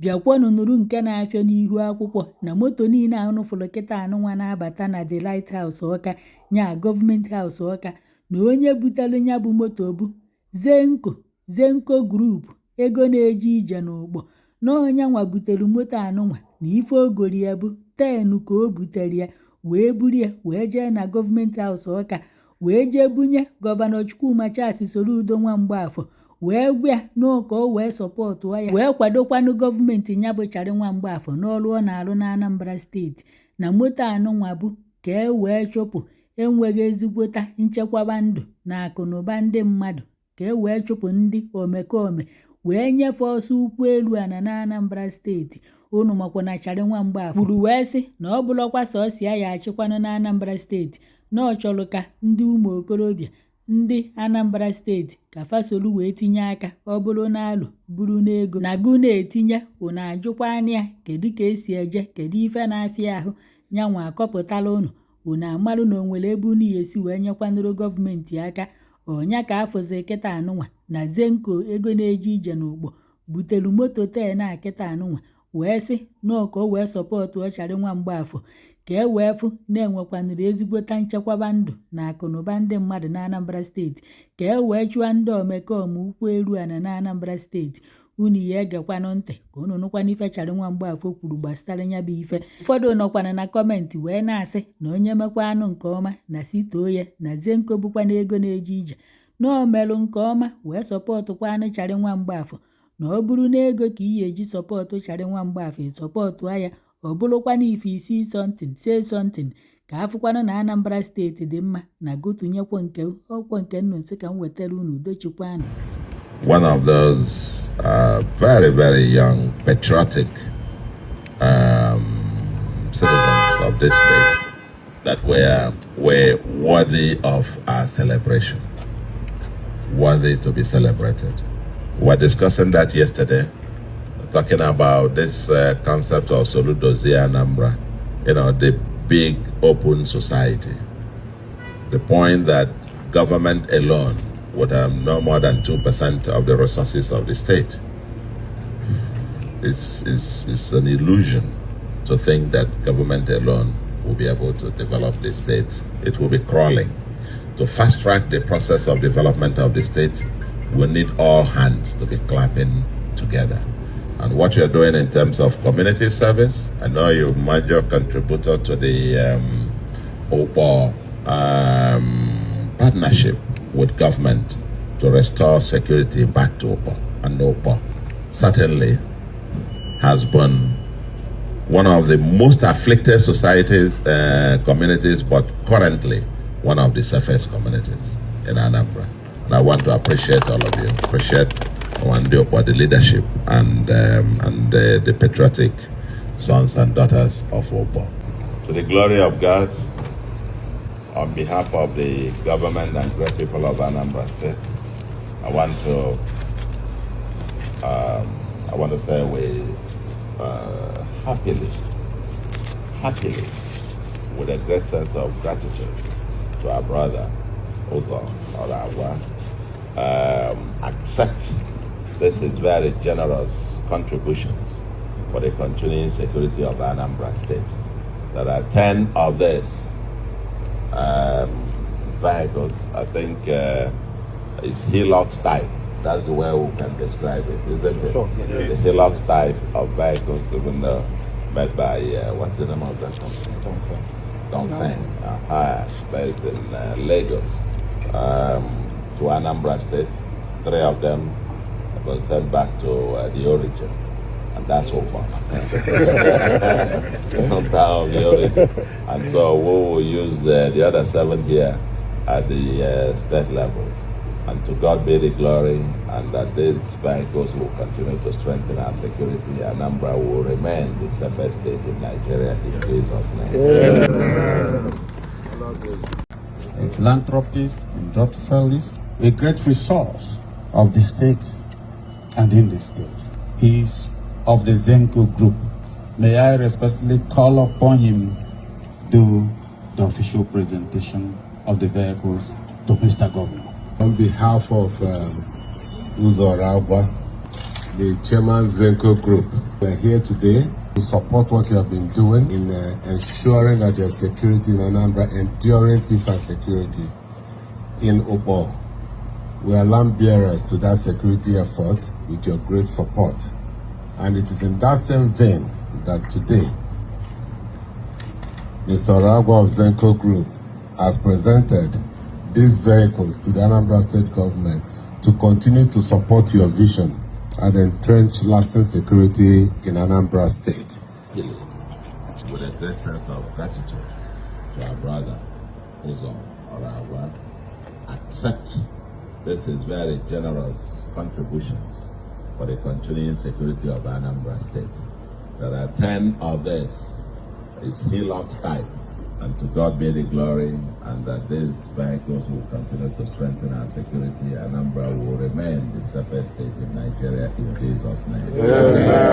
bịakwanụ nụrụ nke na-afịọ n'ihu akwụkwọ na moto niile ahụ fụrụ kịta anụnwa na-abata na the Lighthouse Ọka nya Government House Ọka na onye butere nya bụ moto bụ Zenco Group ego na-eje ije n'ụgbọ na onye nwa butere moto anụnwa na ife ogori ya bụ 10 ka o butere ya wee buru ya wee jee na Government House Ọka wee jee bunye Gọvanọ Soludo nwa Mgbafọ wee gwa n'ụka o wee sọpọtụ ya wee kwadokwanụ gọọmenti nya bụ Charị nwa Mgbafọ n'ọrụ ọ na-arụ na Anambra steeti na moto anụnwa bụ ka e wee chụpụ enweghị ezigbota nchekwaba ndụ na akụnụba ndị mmadụ ka e wee chụpụ ndị omekome wee nyefee ọsọ ụkwụ elu ana na Anambra steeti. Unu makwa na Charị nwa Mgbafọ kwuru wee sị na ọ bụlọkwa sọsịa ya achịkwanụ na Anambra steeti na ọ chọrọ ka ndị ụmụ okorobịa ndị Anambra steeti ka fasolu wee tinye aka ọ bụrụ n'alụ buru n'ego na gụ na-etinye unu ajụkwa anya kedu ka esi eje kedu ife na-afịa ahụ nyanwa akọpụtala unu amalụ na onwere ebe unu esi wee nyekwanụrụ gọọmenti aka ọnya ka afọzi kịta anụnwa na Zenco ego na-eje ije n'ụgbọ butelu moto 10 na kịta anụnwa wee sị n'ọka o wee sọpọtụ Charị nwa Mgbafọ ka e wee fụ na-enwekwanụrụ ezigbota nchekwaba ndụ na akụnụba ndị mmadụ na Anambra steeti ka e wee chụọ ndị omekome ụkwụ elu ana na Anambra steeti. Unu ya egekwanụ ntị ka unu nụkwana ife Charị nwa Mgbafọ kwuru gbasara nya bụ ife. Ụfọdụ nọkwana na kọmentị wee na-asị na onye mekwa anụ nke ọma na sitoo ya na Zenco bụkwana ego na-eje ije na o melụ nke ọma wee sọpọtụkwanụ Charị nwa Mgbafọ na ọ bụrụ na ego ka ị eji sọpọtụ Charị nwa Mgbafọ sọpọtụ ya ọ bụrụkwana ife isi something say something ka afụkwanụ na Anambra steeti dị mma na gotunyekwa nke ọkwọ nke nnụnsi ka m wetara unu udochikwanụ. One of those very, very young, patriotic citizens of this state that were worthy of our celebration, worthy to be celebrated. We were discussing that yesterday, talking about this concept of Soludo Anambra, the big open society. The point that government alone would have no more than 2% of the resources of the state. It's an illusion to think that government alone will be able to develop the state. It will be crawling. To fast track the process of development of the state, we need all hands to be clapping together. And what you're doing in terms of community service, I know you're a major contributor to the OPA partnership with government to restore security back to OPA. And OPA certainly has been one of the most afflicted societies, communities, but currently one of the safest communities in Anambra. And I want to appreciate all of you, appreciate for the leadership and the patriotic sons and daughters of OPA. To the glory of God, on behalf of the government and great people of Anambra State, I want to say we happily, with a great sense of gratitude to our brother Uzo Orawa, accept this is very generous contributions for the continuing security of Anambra State. There are 10 of these vehicles. I think it's Hilux type. That's the way we can describe it, isn't it? Sure. Yeah. The Hilux type of vehicles, even though made by, what's the name of that company? Dongfeng. Based in Lagos to Anambra State. 3 of them was sent back to the origin. And that's over. Down the origin. And so we will use the other 7 here at the state level. And to God be the glory, and that these vehicles will continue to strengthen our security. Anambra will remain the safest state in Nigeria in Jesus' name. A philanthropist, industrialist, a great resource of the state and in the state. He's of the Zenco Group. May I respectfully call upon him to do the official presentation of the vehicles to Mr. Governor. On behalf of Uzo Orawa, the chairman Zenco Group. We're here today to support what you have been doing in ensuring that there's security in Anambra, enduring peace and security in Opo. We are lamp bearers to that security effort with your great support. And it is in that same vein that today, Mr. Ragwa of Zenco Group has presented these vehicles to the Anambra State government to continue to support your vision and entrench lasting security in Anambra State. With a great sense of gratitude to our brother, Uzo Orawa, accept this is very generous contributions for the continuing security of Anambra State. There are 10 of this. It's Hilux type, and to God be the glory, and that these vehicles will continue to strengthen our security. Anambra will remain the safest state in Nigeria in Jesus' name. Yeah.